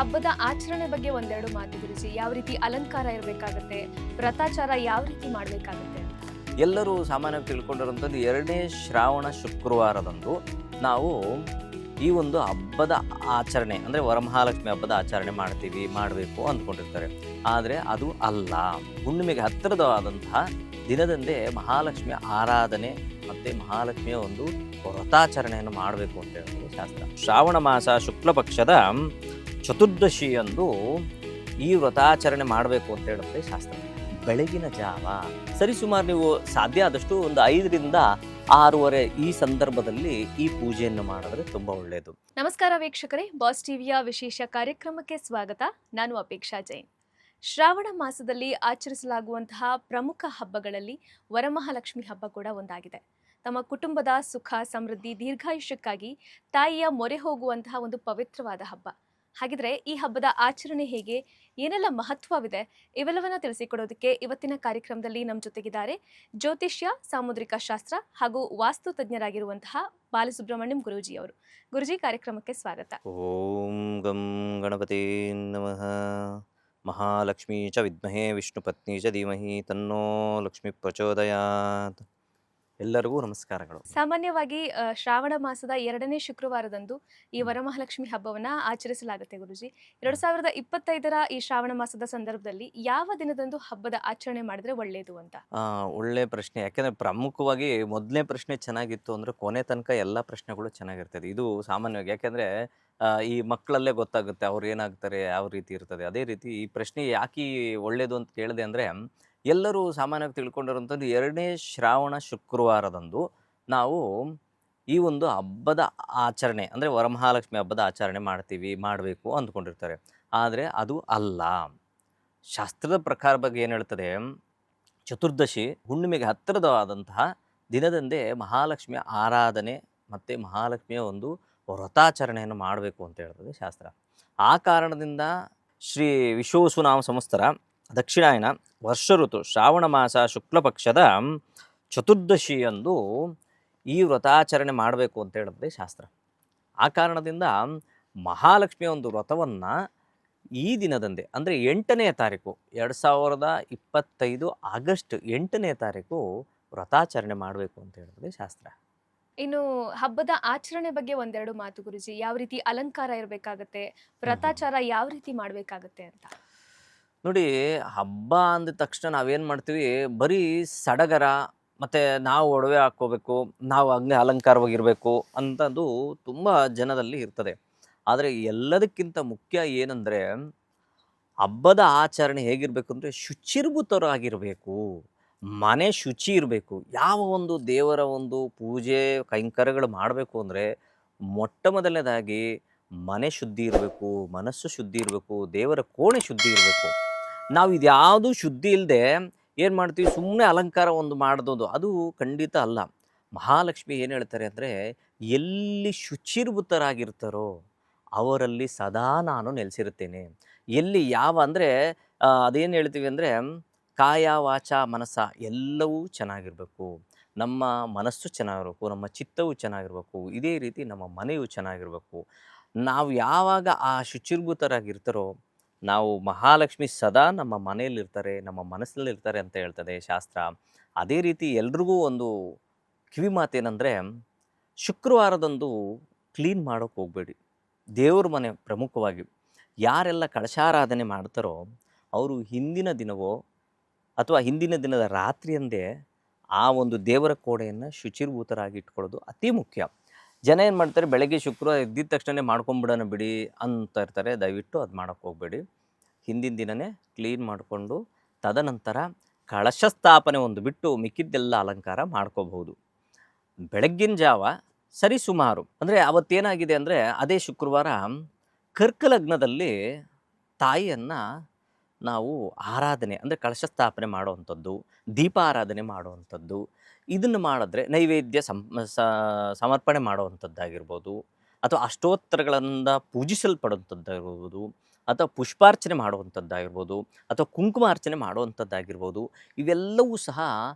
ಹಬ್ಬದ ಆಚರಣೆ ಬಗ್ಗೆ ಒಂದೆರಡು ಮಾತು ಗುರುಜಿ. ಯಾವ ರೀತಿ ಅಲಂಕಾರ ಇರಬೇಕಾಗುತ್ತೆ, ವ್ರತಾಚಾರ ಯಾವ ರೀತಿ ಮಾಡಬೇಕಾಗುತ್ತೆ ಅಂತ. ಎಲ್ಲರೂ ಸಾಮಾನ್ಯವಾಗಿ ತಿಳ್ಕೊಂಡಿರುವಂಥದ್ದು 2ನೇ ಶ್ರಾವಣ ಶುಕ್ರವಾರದಂದು ನಾವು ಈ ಒಂದು ಹಬ್ಬದ ಆಚರಣೆ ಅಂದರೆ ವರಮಹಾಲಕ್ಷ್ಮಿ ಹಬ್ಬದ ಆಚರಣೆ ಮಾಡಬೇಕು ಅಂದ್ಕೊಂಡಿರ್ತಾರೆ. ಆದರೆ ಅದು ಅಲ್ಲ. ಹುಣ್ಣಿಮೆಗೆ ಹತ್ತಿರವಾದಂತಹ ದಿನದಂದೇ ಮಹಾಲಕ್ಷ್ಮಿಯ ಆರಾಧನೆ ಮತ್ತು ಮಹಾಲಕ್ಷ್ಮಿಯ ಒಂದು ವ್ರತಾಚರಣೆಯನ್ನು ಮಾಡಬೇಕು ಅಂತ ಹೇಳೋದು ಶಾಸ್ತ್ರ. ಶ್ರಾವಣ ಮಾಸ ಶುಕ್ಲ ಪಕ್ಷದ ಚತುರ್ದಶಿಯಂದು ಈ ವ್ರತಾಚರಣೆ ಮಾಡಬೇಕು ಅಂತ ಹೇಳುತ್ತೆ ಶಾಸ್ತ್ರ. ಬೆಳಗಿನ ಜಾವ ಸರಿಸುಮಾರು ನೀವು ಸಾಧ್ಯ ಆದಷ್ಟು ಒಂದು 5ರಿಂದ 6:30 ಈ ಸಂದರ್ಭದಲ್ಲಿ ಈ ಪೂಜೆಯನ್ನು ಮಾಡಿದ್ರೆ ತುಂಬಾ ಒಳ್ಳೆಯದು. ನಮಸ್ಕಾರ ವೀಕ್ಷಕರೇ, ಬಾಸ್ ಟಿವಿಯ ವಿಶೇಷ ಕಾರ್ಯಕ್ರಮಕ್ಕೆ ಸ್ವಾಗತ. ನಾನು ಅಪೇಕ್ಷಾ ಜೈನ್. ಶ್ರಾವಣ ಮಾಸದಲ್ಲಿ ಆಚರಿಸಲಾಗುವಂತಹ ಪ್ರಮುಖ ಹಬ್ಬಗಳಲ್ಲಿ ವರಮಹಾಲಕ್ಷ್ಮಿ ಹಬ್ಬ ಕೂಡ ಒಂದಾಗಿದೆ. ತಮ್ಮ ಕುಟುಂಬದ ಸುಖ ಸಮೃದ್ಧಿ ದೀರ್ಘಾಯುಷ್ಯಕ್ಕಾಗಿ ತಾಯಿಯ ಮೊರೆ ಹೋಗುವಂತಹ ಒಂದು ಪವಿತ್ರವಾದ ಹಬ್ಬ. ಹಾಗಿದ್ರೆ ಈ ಹಬ್ಬದ ಆಚರಣೆ ಹೇಗೆ, ಏನೆಲ್ಲ ಮಹತ್ವವಿದೆ, ಇವೆಲ್ಲವನ್ನ ತಿಳಿಸಿಕೊಡೋದಕ್ಕೆ ಇವತ್ತಿನ ಕಾರ್ಯಕ್ರಮದಲ್ಲಿ ನಮ್ಮ ಜೊತೆಗಿದ್ದಾರೆ ಜ್ಯೋತಿಷ್ಯ, ಸಾಮುದ್ರಿಕ ಶಾಸ್ತ್ರ ಹಾಗೂ ವಾಸ್ತು ತಜ್ಞರಾಗಿರುವಂತಹ ಬಾಲಸುಬ್ರಹ್ಮಣ್ಯಂ ಗುರೂಜಿ ಅವರು. ಗುರುಜಿ, ಕಾರ್ಯಕ್ರಮಕ್ಕೆ ಸ್ವಾಗತ. ಓಂ ಗಂ ಗಣಪತಿ ನಮಃ. ಮಹಾಲಕ್ಷ್ಮೀ ಚ ವಿದ್ಮಹೇ ವಿಷ್ಣು ಪತ್ನಿ ಚ ಧೀಮಹಿ ತನ್ನೋ ಲಕ್ಷ್ಮಿ ಪ್ರಚೋದಯಾತ್. ಎಲ್ಲರಿಗೂ ನಮಸ್ಕಾರಗಳು. ಸಾಮಾನ್ಯವಾಗಿ ಶ್ರಾವಣ ಮಾಸದ 2ನೇ ಶುಕ್ರವಾರದಂದು ಈ ವರಮಹಾಲಕ್ಷ್ಮಿ ಹಬ್ಬವನ್ನ ಆಚರಿಸಲಾಗುತ್ತೆ ಗುರುಜಿ. 2025ರ ಈ ಶ್ರಾವಣ ಮಾಸದ ಸಂದರ್ಭದಲ್ಲಿ ಯಾವ ದಿನದಂದು ಹಬ್ಬದ ಆಚರಣೆ ಮಾಡಿದ್ರೆ ಒಳ್ಳೆಯದು ಅಂತ? ಒಳ್ಳೆ ಪ್ರಶ್ನೆ. ಯಾಕೆಂದ್ರೆ ಪ್ರಮುಖವಾಗಿ ಮೊದಲನೇ ಪ್ರಶ್ನೆ ಚೆನ್ನಾಗಿತ್ತು ಅಂದ್ರೆ ಕೊನೆ ತನಕ ಎಲ್ಲ ಪ್ರಶ್ನೆಗಳು ಚೆನ್ನಾಗಿರ್ತದೆ. ಇದು ಸಾಮಾನ್ಯವಾಗಿ ಯಾಕೆಂದ್ರೆ ಈ ಮಕ್ಕಳಲ್ಲೇ ಗೊತ್ತಾಗುತ್ತೆ ಅವ್ರು ಏನಾಗ್ತಾರೆ, ಯಾವ ರೀತಿ ಇರ್ತದೆ. ಅದೇ ರೀತಿ ಈ ಪ್ರಶ್ನೆ ಯಾಕೆ ಒಳ್ಳೇದು ಅಂತ ಕೇಳಿದೆ ಅಂದ್ರೆ, ಎಲ್ಲರೂ ಸಾಮಾನ್ಯವಾಗಿ ತಿಳ್ಕೊಂಡಿರುವಂಥದ್ದು 2ನೇ ಶ್ರಾವಣ ಶುಕ್ರವಾರದಂದು ನಾವು ಈ ಒಂದು ಹಬ್ಬದ ಆಚರಣೆ ಅಂದರೆ ವರಮಹಾಲಕ್ಷ್ಮಿ ಹಬ್ಬದ ಆಚರಣೆ ಮಾಡಬೇಕು ಅಂದ್ಕೊಂಡಿರ್ತಾರೆ. ಆದರೆ ಅದು ಅಲ್ಲ. ಶಾಸ್ತ್ರದ ಪ್ರಕಾರ ಬಗ್ಗೆ ಏನು ಹೇಳ್ತದೆ, ಚತುರ್ದಶಿ ಹುಣ್ಣಿಮೆಗೆ ಹತ್ತಿರವಾದಂತಹ ದಿನದಂದೇ ಮಹಾಲಕ್ಷ್ಮಿಯ ಆರಾಧನೆ ಮತ್ತು ಮಹಾಲಕ್ಷ್ಮಿಯ ಒಂದು ವ್ರತಾಚರಣೆಯನ್ನು ಮಾಡಬೇಕು ಅಂತ ಹೇಳ್ತದೆ ಶಾಸ್ತ್ರ. ಆ ಕಾರಣದಿಂದ ಶ್ರೀ ವಿಶ್ವವಸುನಾಮ ಸಂವತ್ಸರ ದಕ್ಷಿಣಾಯನ ವರ್ಷ ಋತು ಶ್ರಾವಣ ಮಾಸ ಶುಕ್ಲ ಪಕ್ಷದ ಚತುರ್ದಶಿಯಂದು ಈ ವ್ರತಾಚರಣೆ ಮಾಡಬೇಕು ಅಂತ ಹೇಳುತ್ತೆ ಶಾಸ್ತ್ರ. ಆ ಕಾರಣದಿಂದ ಮಹಾಲಕ್ಷ್ಮಿಯ ಒಂದು ವ್ರತವನ್ನು ಈ ದಿನದಂದೇ ಅಂದರೆ 8ನೇ ತಾರೀಕು 2025 ಆಗಸ್ಟ್ 8ನೇ ತಾರೀಕು ವ್ರತಾಚರಣೆ ಮಾಡಬೇಕು ಅಂತ ಹೇಳುತ್ತೆ ಶಾಸ್ತ್ರ. ಇನ್ನು ಹಬ್ಬದ ಆಚರಣೆ ಬಗ್ಗೆ ಒಂದೆರಡು ಮಾತು ಗುರುಜಿ. ಯಾವ ರೀತಿ ಅಲಂಕಾರ ಇರಬೇಕಾಗತ್ತೆ, ವ್ರತಾಚಾರ ಯಾವ ರೀತಿ ಮಾಡಬೇಕಾಗತ್ತೆ ಅಂತ? ನೋಡಿ, ಹಬ್ಬ ಅಂದ ತಕ್ಷಣ ನಾವೇನು ಮಾಡ್ತೀವಿ, ಬರೀ ಸಡಗರ ಮತ್ತು ನಾವು ಒಡವೆ ಹಾಕ್ಕೋಬೇಕು, ನಾವು ಹಂಗೆ ಅಲಂಕಾರವಾಗಿರಬೇಕು ಅಂತದ್ದು ತುಂಬ ಜನದಲ್ಲಿ ಇರ್ತದೆ. ಆದರೆ ಎಲ್ಲದಕ್ಕಿಂತ ಮುಖ್ಯ ಏನಂದರೆ, ಹಬ್ಬದ ಆಚರಣೆ ಹೇಗಿರಬೇಕು ಅಂದರೆ ಶುಚಿರ್ಭೂತರಾಗಿರಬೇಕು. ಮನೆ ಶುಚಿ ಇರಬೇಕು. ಯಾವ ಒಂದು ದೇವರ ಒಂದು ಪೂಜೆ ಕೈಂಕರ್ಯಗಳು ಮಾಡಬೇಕು ಅಂದರೆ ಮೊಟ್ಟ ಮೊದಲನೇದಾಗಿ ಮನೆ ಶುದ್ಧಿ ಇರಬೇಕು, ಮನಸ್ಸು ಶುದ್ಧಿ ಇರಬೇಕು, ದೇವರ ಕೋಣೆ ಶುದ್ಧಿ ಇರಬೇಕು. ನಾವು ಇದ್ಯಾವುದು ಶುದ್ಧಿ ಇಲ್ಲದೆ ಏನು ಮಾಡ್ತೀವಿ, ಸುಮ್ಮನೆ ಅಲಂಕಾರ ಒಂದು ಮಾಡೋದು, ಅದು ಖಂಡಿತ ಅಲ್ಲ. ಮಹಾಲಕ್ಷ್ಮಿ ಏನು ಹೇಳ್ತಾರೆ ಅಂದರೆ, ಎಲ್ಲಿ ಶುಚಿರ್ಭೂತರಾಗಿರ್ತಾರೋ ಅವರಲ್ಲಿ ಸದಾ ನಾನು ನೆಲೆಸಿರುತ್ತೇನೆ. ಎಲ್ಲಿ ಯಾವ ಅಂದರೆ ಅದೇನು ಹೇಳ್ತೀವಿ ಅಂದರೆ, ಕಾಯ ವಾಚ ಮನಸ್ಸ ಎಲ್ಲವೂ ಚೆನ್ನಾಗಿರಬೇಕು. ನಮ್ಮ ಮನಸ್ಸು ಚೆನ್ನಾಗಿರಬೇಕು, ನಮ್ಮ ಚಿತ್ತವು ಚೆನ್ನಾಗಿರಬೇಕು, ಇದೇ ರೀತಿ ನಮ್ಮ ಮನೆಯು ಚೆನ್ನಾಗಿರಬೇಕು. ನಾವು ಯಾವಾಗ ಆ ಶುಚಿರ್ಭೂತರಾಗಿರ್ತಾರೋ ನಾವು ಮಹಾಲಕ್ಷ್ಮಿ ಸದಾ ನಮ್ಮ ಮನೆಯಲ್ಲಿರ್ತಾರೆ, ನಮ್ಮ ಮನಸ್ಸಲ್ಲಿರ್ತಾರೆ ಅಂತ ಹೇಳ್ತದೆ ಶಾಸ್ತ್ರ. ಅದೇ ರೀತಿ ಎಲ್ರಿಗೂ ಒಂದು ಕಿವಿ ಮಾತೇನೆಂದರೆ, ಶುಕ್ರವಾರದಂದು ಕ್ಲೀನ್ ಮಾಡೋಕ್ಕೆ ಹೋಗಬೇಡಿ. ದೇವ್ರ ಮನೆ ಪ್ರಮುಖವಾಗಿ ಯಾರೆಲ್ಲ ಕಳಶಾರಾಧನೆ ಮಾಡ್ತಾರೋ ಅವರು ಹಿಂದಿನ ದಿನವೋ ಅಥವಾ ಹಿಂದಿನ ದಿನದ ರಾತ್ರಿಯಂದೇ ಆ ಒಂದು ದೇವರ ಕೋಣೆಯನ್ನು ಶುಚಿರ್ಭೂತರಾಗಿ ಇಟ್ಕೊಳ್ಳೋದು ಅತಿ ಮುಖ್ಯ. ಜನ ಏನು ಮಾಡ್ತಾರೆ, ಬೆಳಗ್ಗೆ ಶುಕ್ರವಾರ ಎದ್ದಿದ ತಕ್ಷಣ ಮಾಡ್ಕೊಂಬಿಡೋಣ ಬಿಡಿ ಅಂತ ಇರ್ತಾರೆ. ದಯವಿಟ್ಟು ಅದು ಮಾಡೋಕ್ಕೆ ಹೋಗಬೇಡಿ. ಹಿಂದಿನ ದಿನವೇ ಕ್ಲೀನ್ ಮಾಡಿಕೊಂಡು ತದನಂತರ ಕಳಶ ಸ್ಥಾಪನೆ ಒಂದು ಬಿಟ್ಟು ಮಿಕ್ಕಿದ್ದೆಲ್ಲ ಅಲಂಕಾರ ಮಾಡ್ಕೋಬಹುದು. ಬೆಳಗ್ಗಿನ ಜಾವ ಸರಿಸುಮಾರು ಅಂದರೆ ಅವತ್ತೇನಾಗಿದೆ ಅಂದರೆ, ಅದೇ ಶುಕ್ರವಾರ ಕರ್ಕಲಗ್ನದಲ್ಲಿ ತಾಯಿಯನ್ನು ನಾವು ಆರಾಧನೆ ಅಂದರೆ ಕಳಶ ಸ್ಥಾಪನೆ ಮಾಡುವಂಥದ್ದು, ದೀಪ ಆರಾಧನೆ ಮಾಡುವಂಥದ್ದು, ಇದನ್ನು ಮಾಡಿದ್ರೆ ನೈವೇದ್ಯ ಸಮರ್ಪಣೆ ಮಾಡುವಂಥದ್ದಾಗಿರ್ಬೋದು, ಅಥವಾ ಅಷ್ಟೋತ್ತರಗಳಿಂದ ಪೂಜಿಸಲ್ಪಡುವಂಥದ್ದಾಗಿರ್ಬೋದು, ಅಥವಾ ಪುಷ್ಪಾರ್ಚನೆ ಮಾಡುವಂಥದ್ದಾಗಿರ್ಬೋದು, ಅಥವಾ ಕುಂಕುಮಾರ್ಚನೆ ಮಾಡುವಂಥದ್ದಾಗಿರ್ಬೋದು. ಇವೆಲ್ಲವೂ ಸಹ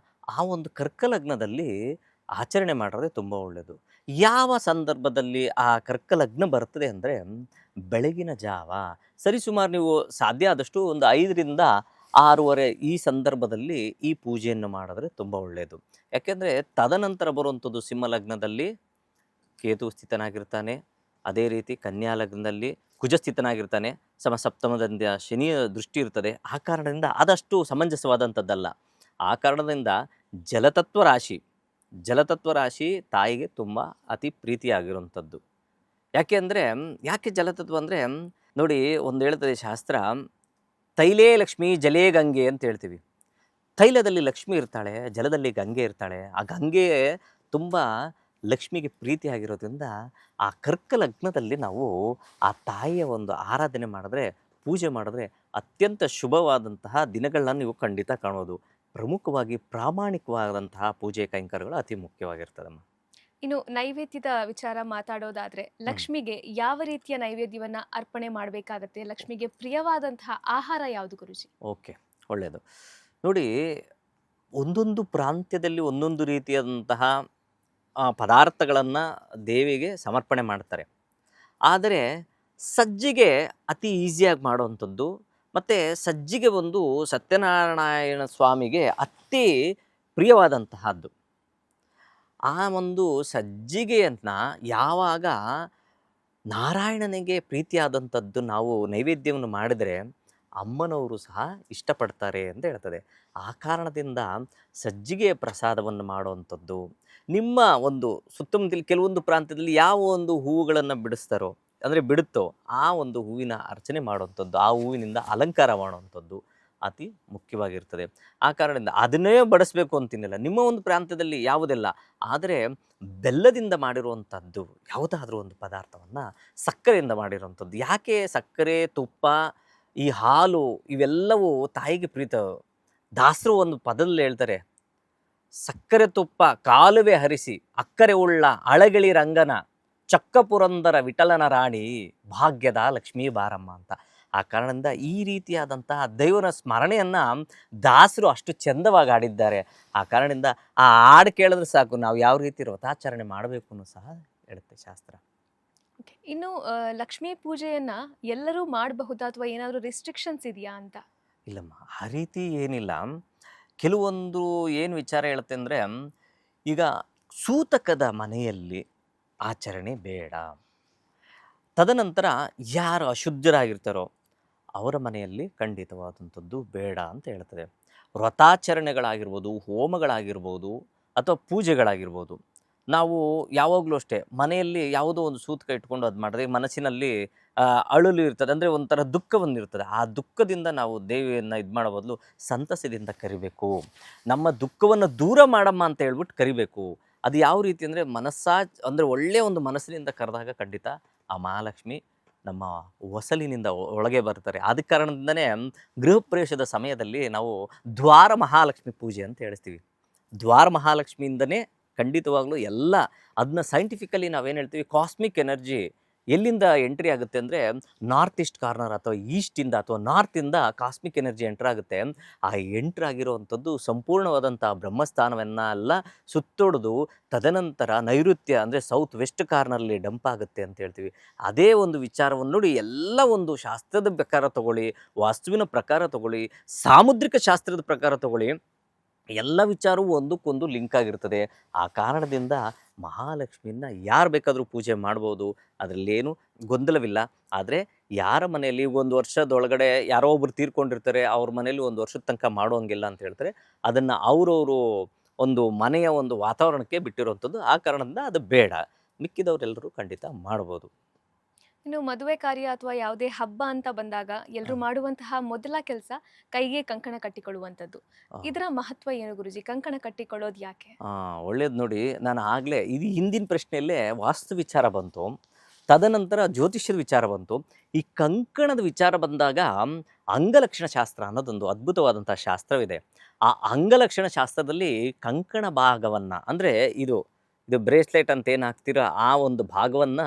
ಆ ಒಂದು ಕರ್ಕಲಗ್ನದಲ್ಲಿ ಆಚರಣೆ ಮಾಡೋದೇ ತುಂಬ ಒಳ್ಳೆಯದು. ಯಾವ ಸಂದರ್ಭದಲ್ಲಿ ಆ ಕರ್ಕ ಲಗ್ನ ಬರ್ತದೆ ಅಂದರೆ ಬೆಳಗಿನ ಜಾವ ಸರಿಸುಮಾರು ನೀವು ಸಾಧ್ಯ ಆದಷ್ಟು ಒಂದು 5ರಿಂದ 6:30 ಈ ಸಂದರ್ಭದಲ್ಲಿ ಈ ಪೂಜೆಯನ್ನು ಮಾಡಿದ್ರೆ ತುಂಬ ಒಳ್ಳೆಯದು. ಯಾಕೆಂದರೆ ತದನಂತರ ಬರುವಂಥದ್ದು ಸಿಂಹ ಲಗ್ನದಲ್ಲಿ ಕೇತು ಸ್ಥಿತನಾಗಿರ್ತಾನೆ. ಅದೇ ರೀತಿ ಕನ್ಯಾ ಲಗ್ನದಲ್ಲಿ ಕುಜ ಸ್ಥಿತನಾಗಿರ್ತಾನೆ. ಸಪ್ತಮದಿಂದ ಶನಿಯ ದೃಷ್ಟಿ ಇರ್ತದೆ. ಆ ಕಾರಣದಿಂದ ಆದಷ್ಟು ಸಮಂಜಸವಾದಂಥದ್ದಲ್ಲ. ಆ ಕಾರಣದಿಂದ ಜಲತತ್ವ ರಾಶಿ ಜಲತತ್ವ ರಾಶಿ ತಾಯಿಗೆ ತುಂಬ ಅತಿ ಪ್ರೀತಿಯಾಗಿರುವಂಥದ್ದು. ಯಾಕೆ ಅಂದರೆ ಯಾಕೆ ಜಲತತ್ವ ಅಂದರೆ ನೋಡಿ, ಒಂದು ಹೇಳ್ತದೆ ಶಾಸ್ತ್ರ, ತೈಲೇ ಲಕ್ಷ್ಮಿ ಜಲೇ ಗಂಗೆ ಅಂತ ಹೇಳ್ತೀವಿ. ತೈಲದಲ್ಲಿ ಲಕ್ಷ್ಮಿ ಇರ್ತಾಳೆ, ಜಲದಲ್ಲಿ ಗಂಗೆ ಇರ್ತಾಳೆ. ಆ ಗಂಗೆ ತುಂಬ ಲಕ್ಷ್ಮಿಗೆ ಪ್ರೀತಿಯಾಗಿರೋದ್ರಿಂದ ಆ ಕರ್ಕ ಲಗ್ನದಲ್ಲಿ ನಾವು ಆ ತಾಯಿಯ ಒಂದು ಆರಾಧನೆ ಮಾಡಿದ್ರೆ, ಪೂಜೆ ಮಾಡಿದ್ರೆ ಅತ್ಯಂತ ಶುಭವಾದಂತಹ ದಿನಗಳನ್ನ ನೀವು ಖಂಡಿತ ಕಾಣೋದು. ಪ್ರಮುಖವಾಗಿ ಪ್ರಾಮಾಣಿಕವಾದಂತಹ ಪೂಜೆ ಕೈಂಕರ್ಯಗಳು ಅತಿ ಮುಖ್ಯವಾಗಿರ್ತದಮ್ಮ. ಇನ್ನು ನೈವೇದ್ಯದ ವಿಚಾರ ಮಾತಾಡೋದಾದ್ರೆ, ಲಕ್ಷ್ಮಿಗೆ ಯಾವ ರೀತಿಯ ನೈವೇದ್ಯವನ್ನ ಅರ್ಪಣೆ ಮಾಡಬೇಕಾಗತ್ತೆ? ಲಕ್ಷ್ಮಿಗೆ ಪ್ರಿಯವಾದಂತಹ ಆಹಾರ ಯಾವುದು ಗುರುಜಿ? ಓಕೆ, ಒಳ್ಳೆಯದು. ನೋಡಿ, ಒಂದೊಂದು ಪ್ರಾಂತ್ಯದಲ್ಲಿ ಒಂದೊಂದು ರೀತಿಯಾದಂತಹ ಪದಾರ್ಥಗಳನ್ನು ದೇವಿಗೆ ಸಮರ್ಪಣೆ ಮಾಡ್ತಾರೆ. ಆದರೆ ಸಜ್ಜಿಗೆ ಅತಿ ಈಸಿಯಾಗಿ ಮಾಡುವಂಥದ್ದು, ಮತ್ತು ಸಜ್ಜಿಗೆ ಒಂದು ಸತ್ಯನಾರಾಯಣ ಸ್ವಾಮಿಗೆ ಅತಿ ಪ್ರಿಯವಾದಂತಹದ್ದು. ಆ ಒಂದು ಸಜ್ಜಿಗೆಯನ್ನು ಯಾವಾಗ ನಾರಾಯಣನಿಗೆ ಪ್ರೀತಿಯಾದಂಥದ್ದು ನಾವು ನೈವೇದ್ಯವನ್ನು ಮಾಡಿದರೆ ಅಮ್ಮನವರು ಸಹ ಇಷ್ಟಪಡ್ತಾರೆ ಅಂತ ಹೇಳ್ತದೆ. ಆ ಕಾರಣದಿಂದ ಸಜ್ಜಿಗೆಯ ಪ್ರಸಾದವನ್ನು ಮಾಡುವಂಥದ್ದು, ನಿಮ್ಮ ಒಂದು ಸುತ್ತಮುತ್ತಲ ಕೆಲವೊಂದು ಪ್ರಾಂತ್ಯದಲ್ಲಿ ಯಾವ ಒಂದು ಹೂವುಗಳನ್ನು ಬಿಡಿಸ್ತಾರೋ, ಅಂದರೆ ಬಿಡುತ್ತೋ ಆ ಒಂದು ಹೂವಿನ ಅರ್ಚನೆ ಮಾಡುವಂಥದ್ದು, ಆ ಹೂವಿನಿಂದ ಅಲಂಕಾರ ಮಾಡುವಂಥದ್ದು ಅತಿ ಮುಖ್ಯವಾಗಿರ್ತದೆ. ಆ ಕಾರಣದಿಂದ ಅದನ್ನೇ ಬಡಿಸ್ಬೇಕು ಅಂತಿನ್ನಿಲ್ಲ. ನಿಮ್ಮ ಒಂದು ಪ್ರಾಂತ್ಯದಲ್ಲಿ ಯಾವುದೆಲ್ಲ, ಆದರೆ ಬೆಲ್ಲದಿಂದ ಮಾಡಿರುವಂಥದ್ದು ಯಾವುದಾದ್ರೂ ಒಂದು ಪದಾರ್ಥವನ್ನು, ಸಕ್ಕರೆಯಿಂದ ಮಾಡಿರುವಂಥದ್ದು. ಯಾಕೆ ಸಕ್ಕರೆ, ತುಪ್ಪ, ಈ ಹಾಲು ಇವೆಲ್ಲವೂ ತಾಯಿಗೆ ಪ್ರೀತ. ದಾಸರು ಒಂದು ಪದದಲ್ಲಿ ಹೇಳ್ತಾರೆ, ಸಕ್ಕರೆ ತುಪ್ಪ ಕಾಲುವೆ ಹರಿಸಿ ಅಕ್ಕರೆ ಉಳ್ಳ ಅಳಗಿಳಿ ರಂಗನ ಚಕ್ಕ ಪುರಂದರ ವಿಠಲನ ರಾಣಿ ಭಾಗ್ಯದ ಲಕ್ಷ್ಮೀ ಬಾರಮ್ಮ ಅಂತ. ಆ ಕಾರಣದಿಂದ ಈ ರೀತಿಯಾದಂತಹ ದೇವರ ಸ್ಮರಣೆಯನ್ನು ದಾಸರು ಅಷ್ಟು ಚಂದವಾಗಿ ಆಡಿದ್ದಾರೆ. ಆ ಕಾರಣದಿಂದ ಆ ಹಾಡು ಕೇಳಿದ್ರೆ ಸಾಕು, ನಾವು ಯಾವ ರೀತಿ ವ್ರತಾಚರಣೆ ಮಾಡಬೇಕು ಅನ್ನೋ ಸಹ ಹೇಳುತ್ತೆ ಶಾಸ್ತ್ರ. ಇನ್ನು ಲಕ್ಷ್ಮೀ ಪೂಜೆಯನ್ನ ಎಲ್ಲರೂ ಮಾಡಬಹುದಾ ಅಥವಾ ಏನಾದರೂ ರೆಸ್ಟ್ರಿಕ್ಷನ್ಸ್ ಇದೆಯಾ ಅಂತ? ಇಲ್ಲಮ್ಮ, ಆ ರೀತಿ ಏನಿಲ್ಲ. ಕೆಲವೊಂದು ಏನು ವಿಚಾರ ಹೇಳುತ್ತೆ ಅಂದರೆ, ಈಗ ಸೂತಕದ ಮನೆಯಲ್ಲಿ ಆಚರಣೆ ಬೇಡ. ತದನಂತರ ಯಾರು ಅಶುದ್ಧರಾಗಿರ್ತಾರೋ ಅವರ ಮನೆಯಲ್ಲಿ ಖಂಡಿತವಾದಂಥದ್ದು ಬೇಡ ಅಂತ ಹೇಳ್ತದೆ. ವ್ರತಾಚರಣೆಗಳಾಗಿರ್ಬೋದು, ಹೋಮಗಳಾಗಿರ್ಬೋದು, ಅಥವಾ ಪೂಜೆಗಳಾಗಿರ್ಬೋದು, ನಾವು ಯಾವಾಗಲೂ ಅಷ್ಟೇ ಮನೆಯಲ್ಲಿ ಯಾವುದೋ ಒಂದು ಸೂತಕ ಇಟ್ಕೊಂಡು ಅದು ಮಾಡಿದ್ರೆ ಮನಸ್ಸಿನಲ್ಲಿ ಅಳಲು ಇರ್ತದೆ, ಅಂದರೆ ಒಂಥರ ದುಃಖವನ್ನು ಇರ್ತದೆ. ಆ ದುಃಖದಿಂದ ನಾವು ದೇವಿಯನ್ನು ಇದು ಮಾಡೋ ಬದಲು ಸಂತಸದಿಂದ ಕರಿಬೇಕು. ನಮ್ಮ ದುಃಖವನ್ನು ದೂರ ಮಾಡಮ್ಮ ಅಂತ ಹೇಳ್ಬಿಟ್ಟು ಕರಿಬೇಕು. ಅದು ಯಾವ ರೀತಿ ಅಂದರೆ ಅಂದರೆ ಒಳ್ಳೆಯ ಒಂದು ಮನಸ್ಸಿನಿಂದ ಕರೆದಾಗ ಖಂಡಿತ ಆ ಮಹಾಲಕ್ಷ್ಮಿ ನಮ್ಮ ಹೊಸಲಿನಿಂದ ಒಳಗೆ ಬರ್ತಾರೆ. ಆದ ಕಾರಣದಿಂದನೇ ಗೃಹ ಪ್ರವೇಶದ ಸಮಯದಲ್ಲಿ ನಾವು ದ್ವಾರ ಮಹಾಲಕ್ಷ್ಮಿ ಪೂಜೆ ಅಂತ ಹೇಳ್ತೀವಿ. ದ್ವಾರ ಮಹಾಲಕ್ಷ್ಮಿಯಿಂದನೇ ಖಂಡಿತವಾಗ್ಲೂ ಎಲ್ಲ ಅದನ್ನ ಸೈಂಟಿಫಿಕಲಿ ನಾವೇನು ಹೇಳ್ತೀವಿ, ಕಾಸ್ಮಿಕ್ ಎನರ್ಜಿ ಎಲ್ಲಿಂದ ಎಂಟ್ರಿ ಆಗುತ್ತೆ ಅಂದರೆ ನಾರ್ತ್ ಈಸ್ಟ್ ಕಾರ್ನರ್ ಅಥವಾ ಈಸ್ಟಿಂದ ಅಥವಾ ನಾರ್ತಿಂದ ಕಾಸ್ಮಿಕ್ ಎನರ್ಜಿ ಎಂಟ್ರ್ ಆಗುತ್ತೆ. ಆ ಎಂಟ್ರ್ ಆಗಿರುವಂಥದ್ದು ಸಂಪೂರ್ಣವಾದಂಥ ಬ್ರಹ್ಮಸ್ಥಾನವನ್ನೆಲ್ಲ ಸುತ್ತೊಡೆದು ತದನಂತರ ನೈಋತ್ಯ ಅಂದರೆ ಸೌತ್ ವೆಸ್ಟ್ ಕಾರ್ನರ್ಲಿ ಡಂಪ್ ಆಗುತ್ತೆ ಅಂತ ಹೇಳ್ತೀವಿ. ಅದೇ ಒಂದು ವಿಚಾರವನ್ನು ನೋಡಿ, ಎಲ್ಲ ಒಂದು ಶಾಸ್ತ್ರದ ಪ್ರಕಾರ ತಗೊಳ್ಳಿ, ವಾಸ್ತುವಿನ ಪ್ರಕಾರ ತಗೊಳ್ಳಿ, ಸಾಮುದ್ರಿಕ ಶಾಸ್ತ್ರದ ಪ್ರಕಾರ ತಗೊಳ್ಳಿ, ಎಲ್ಲ ವಿಚಾರವೂ ಒಂದಕ್ಕೊಂದು ಲಿಂಕ್ ಆಗಿರ್ತದೆ. ಆ ಕಾರಣದಿಂದ ಮಹಾಲಕ್ಷ್ಮಿಯನ್ನು ಯಾರು ಬೇಕಾದರೂ ಪೂಜೆ ಮಾಡ್ಬೋದು, ಅದರಲ್ಲೇನು ಗೊಂದಲವಿಲ್ಲ. ಆದರೆ ಯಾರ ಮನೆಯಲ್ಲಿ 1 ವರ್ಷದೊಳಗಡೆ ಯಾರೋ ಒಬ್ರು ತೀರ್ಕೊಂಡಿರ್ತಾರೆ, ಅವ್ರ ಮನೇಲಿ 1 ವರ್ಷದ ತನಕ ಮಾಡೋಂಗಿಲ್ಲ ಅಂತ ಹೇಳ್ತಾರೆ. ಅದನ್ನು ಅವರವರು ಒಂದು ಮನೆಯ ಒಂದು ವಾತಾವರಣಕ್ಕೆ ಬಿಟ್ಟಿರುವಂಥದ್ದು. ಆ ಕಾರಣದಿಂದ ಅದು ಬೇಡ. ಮಿಕ್ಕಿದವರೆಲ್ಲರೂ ಖಂಡಿತ ಮಾಡ್ಬೋದು. ಇನ್ನು ಮದುವೆ ಕಾರ್ಯ ಅಥವಾ ಯಾವುದೇ ಹಬ್ಬ ಅಂತ ಬಂದಾಗ ಎಲ್ಲರೂ ಮಾಡುವಂತಹ ಮೊದಲ ಕೆಲಸ ಕೈಗೆ ಕಂಕಣ ಕಟ್ಟಿಕೊಳ್ಳುವಂಥದ್ದು. ಇದರ ಮಹತ್ವ ಏನು ಗುರುಜಿ? ಕಂಕಣ ಕಟ್ಟಿಕೊಳ್ಳೋದು ಯಾಕೆ? ಒಳ್ಳೇದು. ನೋಡಿ, ನಾನು ಆಗಲೇ ಇದು ಹಿಂದಿನ ಪ್ರಶ್ನೆಯಲ್ಲೇ ವಾಸ್ತು ವಿಚಾರ ಬಂತು, ತದನಂತರ ಜ್ಯೋತಿಷ್ಯದ ವಿಚಾರ ಬಂತು. ಈ ಕಂಕಣದ ವಿಚಾರ ಬಂದಾಗ ಅಂಗಲಕ್ಷಣ ಶಾಸ್ತ್ರ ಅನ್ನೋದೊಂದು ಅದ್ಭುತವಾದಂಥ ಶಾಸ್ತ್ರವಿದೆ. ಆ ಅಂಗಲಕ್ಷಣ ಶಾಸ್ತ್ರದಲ್ಲಿ ಕಂಕಣ ಭಾಗವನ್ನು, ಅಂದರೆ ಇದು ಬ್ರೇಸ್ಲೆಟ್ ಅಂತ ಏನು ಹಾಕ್ತಿರೋ ಆ ಒಂದು ಭಾಗವನ್ನು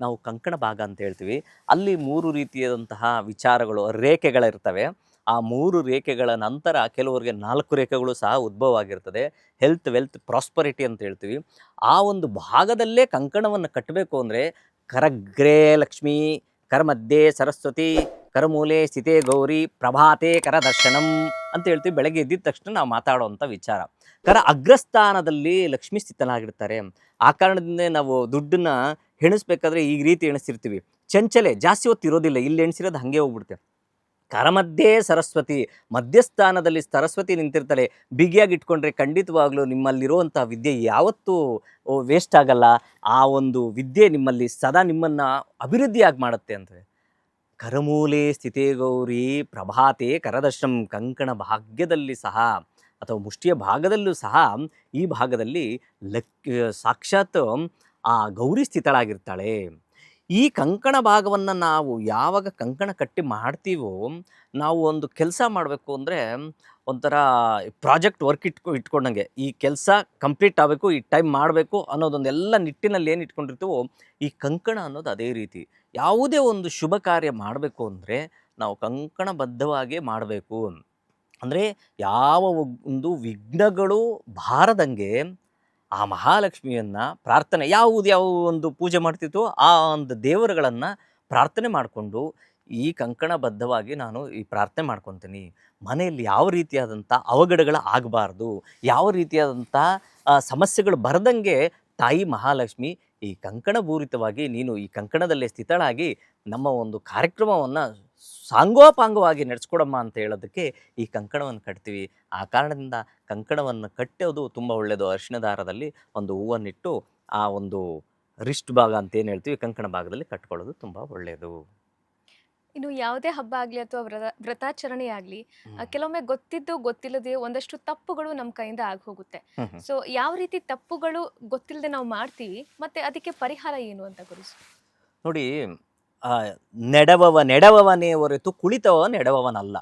ನಾವು ಕಂಕಣ ಭಾಗ ಅಂತ ಹೇಳ್ತೀವಿ. ಅಲ್ಲಿ 3 ರೀತಿಯಾದಂತಹ ವಿಚಾರಗಳು, ರೇಖೆಗಳಿರ್ತವೆ. ಆ 3 ರೇಖೆಗಳ ನಂತರ ಕೆಲವರಿಗೆ 4 ರೇಖೆಗಳು ಸಹ ಉದ್ಭವ ಆಗಿರ್ತದೆ. ಹೆಲ್ತ್, ವೆಲ್ತ್, ಪ್ರಾಸ್ಪರಿಟಿ ಅಂತ ಹೇಳ್ತೀವಿ. ಆ ಒಂದು ಭಾಗದಲ್ಲೇ ಕಂಕಣವನ್ನು ಕಟ್ಟಬೇಕು ಅಂದರೆ ಕರಗ್ರೇ ಲಕ್ಷ್ಮೀ, ಕರಮಧ್ಯೆ ಸರಸ್ವತಿ, ಕರಮೂಲೆ ಸ್ಥಿತೇ ಗೌರಿ, ಪ್ರಭಾತೆ ಕರದರ್ಶನಂ ಅಂತ ಹೇಳ್ತೀವಿ. ಬೆಳಗ್ಗೆ ಎದ್ದಿದ ತಕ್ಷಣ ನಾವು ಮಾತಾಡುವಂಥ ವಿಚಾರ. ಕರ ಅಗ್ರಸ್ಥಾನದಲ್ಲಿ ಲಕ್ಷ್ಮೀ ಸ್ಥಿತನಾಗಿರ್ತಾರೆ. ಆ ಕಾರಣದಿಂದ ನಾವು ದುಡ್ಡನ್ನ ಎಣಿಸ್ಬೇಕಾದ್ರೆ ಈ ರೀತಿ ಎಣಿಸ್ತಿರ್ತೀವಿ. ಚಂಚಲೆ ಜಾಸ್ತಿ ಹೊತ್ತು ಇರೋದಿಲ್ಲ, ಇಲ್ಲಿ ಎಣಿಸಿರೋದು ಹಾಗೆ ಹೋಗ್ಬಿಡುತ್ತೆ. ಕರಮಧ್ಯೆ ಸರಸ್ವತಿ, ಮಧ್ಯಸ್ಥಾನದಲ್ಲಿ ಸರಸ್ವತಿ ನಿಂತಿರ್ತಾಳೆ. ಬಿಗಿಯಾಗಿ ಇಟ್ಕೊಂಡ್ರೆ ಖಂಡಿತವಾಗ್ಲೂ ನಿಮ್ಮಲ್ಲಿರುವಂಥ ವಿದ್ಯೆ ಯಾವತ್ತೂ ವೇಸ್ಟ್ ಆಗಲ್ಲ. ಆ ಒಂದು ವಿದ್ಯೆ ನಿಮ್ಮಲ್ಲಿ ಸದಾ ನಿಮ್ಮನ್ನು ಅಭಿವೃದ್ಧಿಯಾಗಿ ಮಾಡುತ್ತೆ ಅಂತೇಳಿ. ಕರಮೂಲೆ ಸ್ಥಿತೇ ಗೌರಿ, ಪ್ರಭಾತೆ ಕರದರ್ಶನಂ. ಕಂಕಣ ಭಾಗ್ಯದಲ್ಲಿ ಸಹ ಅಥವಾ ಮುಷ್ಟಿಯ ಭಾಗದಲ್ಲೂ ಸಹ ಈ ಭಾಗದಲ್ಲಿ ಸಾಕ್ಷಾತ್ ಆ ಗೌರಿ ಸ್ಥಿತಳಾಗಿರ್ತಾಳೆ. ಈ ಕಂಕಣ ಭಾಗವನ್ನು ನಾವು ಯಾವಾಗ ಕಂಕಣ ಕಟ್ಟಿ ಮಾಡ್ತೀವೋ, ನಾವು ಒಂದು ಕೆಲಸ ಮಾಡಬೇಕು ಅಂದರೆ ಒಂಥರ ಪ್ರಾಜೆಕ್ಟ್ ವರ್ಕ್ ಇಟ್ಕೊಂಡಂಗೆ ಈ ಕೆಲಸ ಕಂಪ್ಲೀಟ್ ಆಗಬೇಕು, ಈ ಟೈಮ್ ಮಾಡಬೇಕು ಅನ್ನೋದೊಂದೆಲ್ಲ ನಿಟ್ಟಿನಲ್ಲಿ ಏನು ಇಟ್ಕೊಂಡಿರ್ತೀವೋ, ಈ ಕಂಕಣ ಅನ್ನೋದು ಅದೇ ರೀತಿ. ಯಾವುದೇ ಒಂದು ಶುಭ ಕಾರ್ಯ ಮಾಡಬೇಕು ಅಂದರೆ ನಾವು ಕಂಕಣಬದ್ಧವಾಗೇ ಮಾಡಬೇಕು. ಅಂದರೆ ಯಾವ ಒಂದು ವಿಘ್ನಗಳು ಬಾರದಂಗೆ ಆ ಮಹಾಲಕ್ಷ್ಮಿಯನ್ನು ಪ್ರಾರ್ಥನೆ ಯಾವ ಒಂದು ಪೂಜೆ ಮಾಡ್ತಿತ್ತು ಆ ಒಂದು ದೇವರುಗಳನ್ನು ಪ್ರಾರ್ಥನೆ ಮಾಡಿಕೊಂಡು ಈ ಕಂಕಣಬದ್ಧವಾಗಿ ನಾನು ಈ ಪ್ರಾರ್ಥನೆ ಮಾಡ್ಕೊತೀನಿ. ಮನೆಯಲ್ಲಿ ಯಾವ ರೀತಿಯಾದಂಥ ಅವಘಡಗಳು ಆಗಬಾರ್ದು, ಯಾವ ರೀತಿಯಾದಂಥ ಸಮಸ್ಯೆಗಳು ಬರದಂಗೆ ತಾಯಿ ಮಹಾಲಕ್ಷ್ಮಿ ಈ ಕಂಕಣಪೂರಿತವಾಗಿ ನೀನು ಈ ಕಂಕಣದಲ್ಲೇ ಸ್ಥಿತಳಾಗಿ ನಮ್ಮ ಒಂದು ಕಾರ್ಯಕ್ರಮವನ್ನು ಸಾಂಗೋಪಾಂಗವಾಗಿ ನಡೆಸ್ಕೊಡಮ್ಮ ಅಂತ ಹೇಳೋದಕ್ಕೆ ಈ ಕಂಕಣವನ್ನು ಕಟ್ತೀವಿ. ಆ ಕಾರಣದಿಂದ ಕಂಕಣವನ್ನು ಕಟ್ಟೋದು ತುಂಬ ಒಳ್ಳೆಯದು. ಅರಿಶಿಣ ದಾರದಲ್ಲಿ ಒಂದು ಹೂವನ್ನಿಟ್ಟು ಆ ಒಂದು ರಿಸ್ಟ್ ಭಾಗ ಅಂತ ಏನು ಹೇಳ್ತೀವಿ, ಕಂಕಣ ಭಾಗದಲ್ಲಿ ಕಟ್ಕೊಳ್ಳೋದು ತುಂಬ ಒಳ್ಳೆಯದು. ಇನ್ನು ಯಾವುದೇ ಹಬ್ಬ ಆಗಲಿ ಅಥವಾ ವ್ರತಾಚರಣೆ ಆಗಲಿ, ಕೆಲವೊಮ್ಮೆ ಗೊತ್ತಿದ್ದು ಗೊತ್ತಿಲ್ಲದೆ ಒಂದಷ್ಟು ತಪ್ಪುಗಳು ನಮ್ಮ ಕೈಯಿಂದ ಆಗಿ ಹೋಗುತ್ತೆ. ಸೊ ಯಾವ ರೀತಿ ತಪ್ಪುಗಳು ಗೊತ್ತಿಲ್ಲದೆ ನಾವು ಮಾಡ್ತೀವಿ, ಮತ್ತೆ ಅದಕ್ಕೆ ಪರಿಹಾರ ಏನು ಅಂತ ಗುರುಜಿ? ನೋಡಿ, ನೆಡವವನೇ ಹೊರತು ಕುಳಿತವ ನೆಡವವನಲ್ಲ.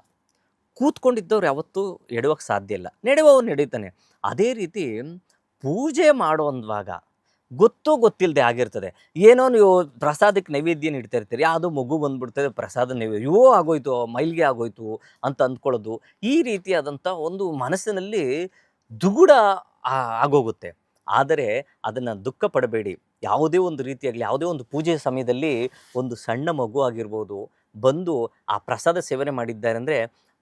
ಕೂತ್ಕೊಂಡಿದ್ದವ್ರು ಯಾವತ್ತೂ ಎಡುವಕ್ಕೆ ಸಾಧ್ಯ ಇಲ್ಲ, ನೆಡುವವನು ನಡೀತಾನೆ. ಅದೇ ರೀತಿ ಪೂಜೆ ಮಾಡುವಾಗ ಗೊತ್ತೋ ಗೊತ್ತಿಲ್ಲದೆ ಆಗಿರ್ತದೆ. ಏನೋ ನೀವು ಪ್ರಸಾದಕ್ಕೆ ನೈವೇದ್ಯ ನೀಡ್ತಾ ಇರ್ತೀರಿ, ಅದು ಮಗು ಬಂದ್ಬಿಡ್ತದೆ, ಪ್ರಸಾದ ನೈವೇದ್ಯ ಆಗೋಯ್ತು, ಮೈಲಿಗೆ ಆಗೋಯ್ತು ಅಂತ ಅಂದ್ಕೊಳ್ಳೋದು. ಈ ರೀತಿಯಾದಂಥ ಒಂದು ಮನಸ್ಸಿನಲ್ಲಿ ದುಗುಡ ಆಗೋಗುತ್ತೆ. ಆದರೆ ಅದನ್ನು ದುಃಖ ಪಡಬೇಡಿ. ಯಾವುದೇ ಒಂದು ರೀತಿಯಾಗಲಿ, ಯಾವುದೇ ಒಂದು ಪೂಜೆ ಸಮಯದಲ್ಲಿ ಒಂದು ಸಣ್ಣ ಮಗು ಆಗಿರ್ಬೋದು ಬಂದು ಆ ಪ್ರಸಾದ ಸೇವನೆ ಮಾಡಿದ್ದಾರೆ ಅಂದರೆ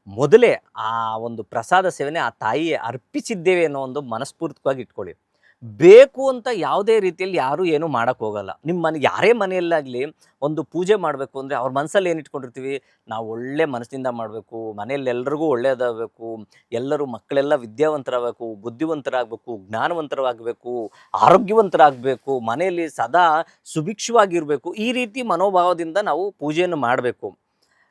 ಮೊದಲೇ ಆ ಒಂದು ಪ್ರಸಾದ ಸೇವನೆ ಆ ತಾಯಿಯೇ ಅರ್ಪಿಸಿದ್ದೇವೆ ಅನ್ನೋ ಒಂದು ಮನಸ್ಫೂರ್ತಿಯಾಗಿ ಇಟ್ಕೊಳ್ಳಿ. ಬೇಕು ಅಂತ ಯಾವುದೇ ರೀತಿಯಲ್ಲಿ ಯಾರೂ ಏನೂ ಮಾಡೋಕ್ಕೆ ಹೋಗಲ್ಲ. ನಿಮ್ಮ ಯಾರೇ ಮನೆಯಲ್ಲಾಗಲಿ ಒಂದು ಪೂಜೆ ಮಾಡಬೇಕು ಅಂದರೆ ಅವ್ರ ಮನಸ್ಸಲ್ಲಿ ಏನು ಇಟ್ಕೊಂಡಿರ್ತೀವಿ, ನಾವು ಒಳ್ಳೆ ಮನಸ್ಸಿನಿಂದ ಮಾಡಬೇಕು, ಮನೆಯಲ್ಲಿ ಎಲ್ರಿಗೂ ಒಳ್ಳೆಯದಾಗಬೇಕು, ಎಲ್ಲರೂ ಮಕ್ಕಳೆಲ್ಲ ವಿದ್ಯಾವಂತರಾಗಬೇಕು, ಬುದ್ಧಿವಂತರಾಗಬೇಕು, ಜ್ಞಾನವಂತರಾಗಬೇಕು, ಆರೋಗ್ಯವಂತರಾಗಬೇಕು, ಮನೆಯಲ್ಲಿ ಸದಾ ಸುಭಿಕ್ಷವಾಗಿರಬೇಕು. ಈ ರೀತಿ ಮನೋಭಾವದಿಂದ ನಾವು ಪೂಜೆಯನ್ನು ಮಾಡಬೇಕು.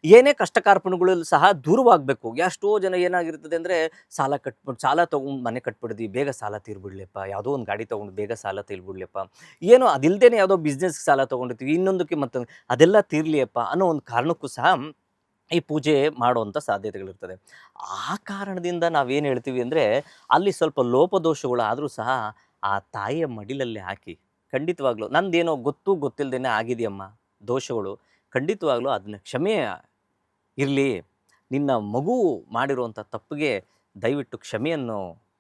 ಏನೇ ಕಷ್ಟ ಕಾರ್ಪಣ್ಯಗಳು ಸಹ ದೂರವಾಗಬೇಕು. ಎಷ್ಟೋ ಜನ ಏನಾಗಿರ್ತದೆ ಅಂದರೆ ಸಾಲ ತೊಗೊಂಡು ಮನೆ ಕಟ್ಬಿಡ್ದು, ಬೇಗ ಸಾಲ ತೀರ್ಬಿಡ್ಲಪ್ಪ, ಯಾವುದೋ ಒಂದು ಗಾಡಿ ತೊಗೊಂಡು ಬೇಗ ಸಾಲ ತೀರ್ಬಿಡ್ಲಪ್ಪ, ಏನೋ ಅದಿಲ್ಲದೇ ಯಾವುದೋ ಬಿಸ್ನೆಸ್ಗೆ ಸಾಲ ತೊಗೊಂಡಿರ್ತೀವಿ, ಇನ್ನೊಂದಕ್ಕೆ ಮತ್ತೊಂದು ಅದೆಲ್ಲ ತೀರ್ಲಿಯಪ್ಪ ಅನ್ನೋ ಒಂದು ಕಾರಣಕ್ಕೂ ಸಹ ಈ ಪೂಜೆ ಮಾಡುವಂಥ ಸಾಧ್ಯತೆಗಳಿರ್ತದೆ. ಆ ಕಾರಣದಿಂದ ನಾವೇನು ಹೇಳ್ತೀವಿ ಅಂದರೆ ಅಲ್ಲಿ ಸ್ವಲ್ಪ ಲೋಪದೋಷಗಳು ಆದರೂ ಸಹ ಆ ತಾಯಿಯ ಮಡಿಲಲ್ಲಿ ಹಾಕಿ ಖಂಡಿತವಾಗ್ಲೂ ನಂದೇನೋ ಗೊತ್ತಿಲ್ಲದೇನೆ ಆಗಿದೆಯಮ್ಮ ದೋಷಗಳು, ಖಂಡಿತವಾಗ್ಲೂ ಅದನ್ನ ಕ್ಷಮೆ ಇರಲಿ, ನಿನ್ನ ಮಗು ಮಾಡಿರುವಂಥ ತಪ್ಪಿಗೆ ದಯವಿಟ್ಟು ಕ್ಷಮೆಯನ್ನು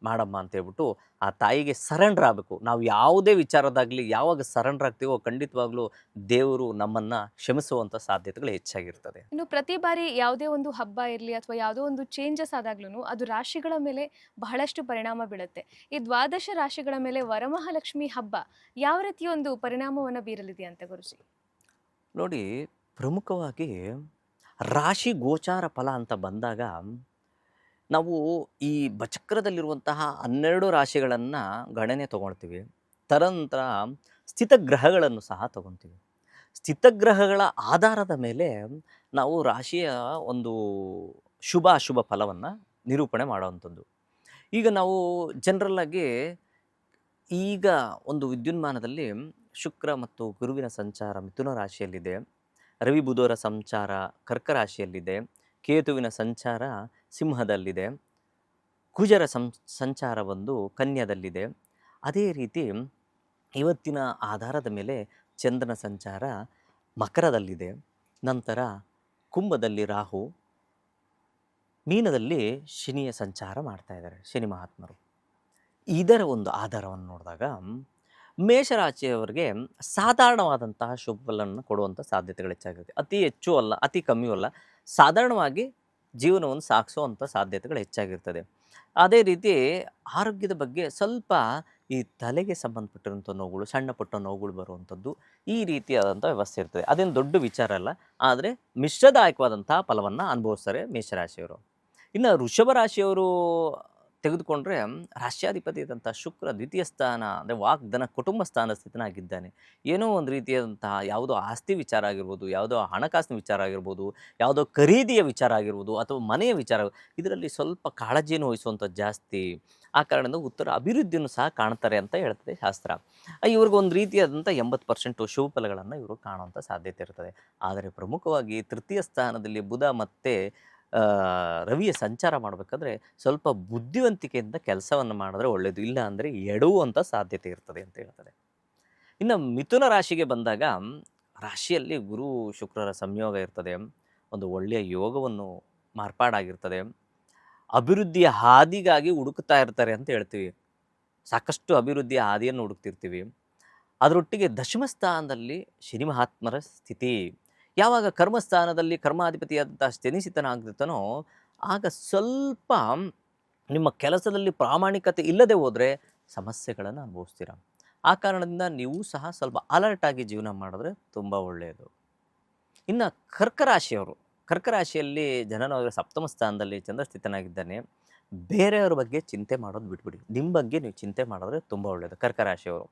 ಮಾಡಮ್ಮ ಅಂತ ಹೇಳ್ಬಿಟ್ಟು ಆ ತಾಯಿಗೆ ಸರೆಂಡರ್ ಆಗಬೇಕು. ನಾವು ಯಾವುದೇ ವಿಚಾರದಾಗಲಿ ಯಾವಾಗ ಸರೆಂಡರ್ ಆಗ್ತೀವೋ ಖಂಡಿತವಾಗ್ಲೂ ದೇವರು ನಮ್ಮನ್ನು ಕ್ಷಮಿಸುವಂಥ ಸಾಧ್ಯತೆಗಳು ಹೆಚ್ಚಾಗಿರ್ತದೆ. ಇನ್ನು ಪ್ರತಿ ಬಾರಿ ಯಾವುದೇ ಒಂದು ಹಬ್ಬ ಇರಲಿ ಅಥವಾ ಯಾವುದೋ ಒಂದು ಚೇಂಜಸ್ ಆದಾಗ್ಲೂ ಅದು ರಾಶಿಗಳ ಮೇಲೆ ಬಹಳಷ್ಟು ಪರಿಣಾಮ ಬೀಳುತ್ತೆ. ಈ ದ್ವಾದಶ ರಾಶಿಗಳ ಮೇಲೆ ವರಮಹಾಲಕ್ಷ್ಮಿ ಹಬ್ಬ ಯಾವ ರೀತಿಯ ಒಂದು ಪರಿಣಾಮವನ್ನು ಬೀರಲಿದೆ ಅಂತ ಗುರುಜಿ? ನೋಡಿ, ಪ್ರಮುಖವಾಗಿ ರಾಶಿ ಗೋಚಾರ ಫಲ ಅಂತ ಬಂದಾಗ ನಾವು ಈ ಬಚಕ್ರದಲ್ಲಿರುವಂತಹ 12 ರಾಶಿಗಳನ್ನು ಗಣನೆ ತೊಗೊಳ್ತೀವಿ. ತದನಂತರ ಸ್ಥಿತಗ್ರಹಗಳನ್ನು ಸಹ ತಗೊತೀವಿ. ಸ್ಥಿತಗ್ರಹಗಳ ಆಧಾರದ ಮೇಲೆ ನಾವು ರಾಶಿಯ ಒಂದು ಶುಭ ಅಶುಭ ಫಲವನ್ನು ನಿರೂಪಣೆ ಮಾಡುವಂಥದ್ದು. ಈಗ ನಾವು ಜನರಲ್ಲಾಗಿ ಈಗ ಒಂದು ವಿದ್ಯುನ್ಮಾನದಲ್ಲಿ ಶುಕ್ರ ಮತ್ತು ಗುರುವಿನ ಸಂಚಾರ ಮಿಥುನ ರಾಶಿಯಲ್ಲಿದೆ, ರವಿ ಬುಧರ ಸಂಚಾರ ಕರ್ಕ ರಾಶಿಯಲ್ಲಿದೆ, ಕೇತುವಿನ ಸಂಚಾರ ಸಿಂಹದಲ್ಲಿದೆ, ಕುಜರ ಸಂಚಾರ ಒಂದು ಕನ್ಯಾದಲ್ಲಿದೆ. ಅದೇ ರೀತಿ ಇವತ್ತಿನ ಆಧಾರದ ಮೇಲೆ ಚಂದ್ರನ ಸಂಚಾರ ಮಕರದಲ್ಲಿದೆ, ನಂತರ ಕುಂಭದಲ್ಲಿ ರಾಹು, ಮೀನದಲ್ಲಿ ಶನಿಯ ಸಂಚಾರ ಮಾಡ್ತಾ ಇದ್ದಾರೆ ಶನಿ ಮಹಾತ್ಮರು. ಇದರ ಒಂದು ಆಧಾರವನ್ನು ನೋಡಿದಾಗ ಮೇಷರಾಶಿಯವರಿಗೆ ಸಾಧಾರಣವಾದಂತಹ ಶುಭ ಫಲವನ್ನು ಕೊಡುವಂಥ ಸಾಧ್ಯತೆಗಳು ಹೆಚ್ಚಾಗಿರುತ್ತೆ. ಅತಿ ಹೆಚ್ಚು ಅಲ್ಲ, ಅತಿ ಕಮ್ಮಿಯೂ ಅಲ್ಲ, ಸಾಧಾರಣವಾಗಿ ಜೀವನವನ್ನು ಸಾಗಿಸುವಂಥ ಸಾಧ್ಯತೆಗಳು ಹೆಚ್ಚಾಗಿರ್ತದೆ. ಅದೇ ರೀತಿ ಆರೋಗ್ಯದ ಬಗ್ಗೆ ಸ್ವಲ್ಪ ಈ ತಲೆಗೆ ಸಂಬಂಧಪಟ್ಟಿರುವಂಥ ನೋವುಗಳು, ಸಣ್ಣ ಪುಟ್ಟ ನೋವುಗಳು ಬರುವಂಥದ್ದು, ಈ ರೀತಿಯಾದಂಥ ವ್ಯವಸ್ಥೆ ಇರ್ತದೆ. ಅದೇನು ದೊಡ್ಡ ವಿಚಾರ ಅಲ್ಲ, ಆದರೆ ಮಿಶ್ರದಾಯಕವಾದಂಥ ಫಲವನ್ನು ಅನುಭವಿಸ್ತಾರೆ ಮೇಷರಾಶಿಯವರು. ಇನ್ನು ವೃಷಭ ರಾಶಿಯವರು ತೆಗೆದುಕೊಂಡ್ರೆ ರಾಶ್ಯಾಧಿಪತಿ ಇದ್ದಂಥ ಶುಕ್ರ ದ್ವಿತೀಯ ಸ್ಥಾನ ಅಂದರೆ ವಾಗ್ಧನ ಕುಟುಂಬ ಸ್ಥಾನ ಸ್ಥಿತನಾಗಿದ್ದಾನೆ. ಏನೋ ಒಂದು ರೀತಿಯಾದಂತಹ ಯಾವುದೋ ಆಸ್ತಿ ವಿಚಾರ ಆಗಿರ್ಬೋದು, ಯಾವುದೋ ಹಣಕಾಸಿನ ವಿಚಾರ ಆಗಿರ್ಬೋದು, ಯಾವುದೋ ಖರೀದಿಯ ವಿಚಾರ ಆಗಿರ್ಬೋದು, ಅಥವಾ ಮನೆಯ ವಿಚಾರ, ಇದರಲ್ಲಿ ಸ್ವಲ್ಪ ಕಾಳಜಿಯನ್ನು ವಹಿಸುವಂಥದ್ದು ಜಾಸ್ತಿ. ಆ ಕಾರಣದಿಂದ ಉತ್ತರ ಅಭಿವೃದ್ಧಿಯನ್ನು ಸಹ ಕಾಣ್ತಾರೆ ಅಂತ ಹೇಳ್ತದೆ ಶಾಸ್ತ್ರ. ಇವ್ರಿಗೊಂದು ರೀತಿಯಾದಂಥ 80% ಶುಭ ಫಲಗಳನ್ನು ಇವರು ಕಾಣುವಂಥ ಸಾಧ್ಯತೆ ಇರ್ತದೆ. ಆದರೆ ಪ್ರಮುಖವಾಗಿ ತೃತೀಯ ಸ್ಥಾನದಲ್ಲಿ ಬುಧ ಮತ್ತು ರವಿಯ ಸಂಚಾರ ಮಾಡಬೇಕಾದ್ರೆ ಸ್ವಲ್ಪ ಬುದ್ಧಿವಂತಿಕೆಯಿಂದ ಕೆಲಸವನ್ನು ಮಾಡಿದ್ರೆ ಒಳ್ಳೆಯದು, ಇಲ್ಲ ಅಂದರೆ ಎಡುವಂಥ ಸಾಧ್ಯತೆ ಇರ್ತದೆ ಅಂತ ಹೇಳ್ತಾರೆ. ಇನ್ನು ಮಿಥುನ ರಾಶಿಗೆ ಬಂದಾಗ ರಾಶಿಯಲ್ಲಿ ಗುರು ಶುಕ್ರರ ಸಂಯೋಗ ಇರ್ತದೆ. ಒಂದು ಒಳ್ಳೆಯ ಯೋಗವನ್ನು ಮಾರ್ಪಾಡಾಗಿರ್ತದೆ. ಅಭಿವೃದ್ಧಿಯ ಹಾದಿಗಾಗಿ ಹುಡುಕ್ತಾ ಇರ್ತಾರೆ ಅಂತ ಹೇಳ್ತೀವಿ. ಸಾಕಷ್ಟು ಅಭಿವೃದ್ಧಿಯ ಹಾದಿಯನ್ನು ಹುಡುಕ್ತಿರ್ತೀವಿ. ಅದರೊಟ್ಟಿಗೆ ದಶಮ ಸ್ಥಾನದಲ್ಲಿ ಶನಿ ಮಹಾತ್ಮರ ಸ್ಥಿತಿ. ಯಾವಾಗ ಕರ್ಮಸ್ಥಾನದಲ್ಲಿ ಕರ್ಮಾಧಿಪತಿಯಾದಂಥ ಶನಿಸಿತನಾಗ್ತಾನೋ ಆಗ ಸ್ವಲ್ಪ ನಿಮ್ಮ ಕೆಲಸದಲ್ಲಿ ಪ್ರಾಮಾಣಿಕತೆ ಇಲ್ಲದೆ ಹೋದರೆ ಸಮಸ್ಯೆಗಳನ್ನು ಅನುಭವಿಸ್ತೀರ. ಆ ಕಾರಣದಿಂದ ನೀವು ಸಹ ಸ್ವಲ್ಪ ಅಲರ್ಟಾಗಿ ಜೀವನ ಮಾಡಿದ್ರೆ ತುಂಬ ಒಳ್ಳೆಯದು. ಇನ್ನು ಕರ್ಕರಾಶಿಯಲ್ಲಿ ಜನನ ಸಪ್ತಮ ಸ್ಥಾನದಲ್ಲಿ ಚಂದ್ರಸ್ಥಿತನಾಗಿದ್ದಾನೆ. ಬೇರೆಯವ್ರ ಬಗ್ಗೆ ಚಿಂತೆ ಮಾಡೋದು ಬಿಟ್ಬಿಡಿ, ನಿಮ್ಮ ಬಗ್ಗೆ ನೀವು ಚಿಂತೆ ಮಾಡಿದ್ರೆ ತುಂಬ ಒಳ್ಳೆಯದು ಕರ್ಕರಾಶಿಯವರು.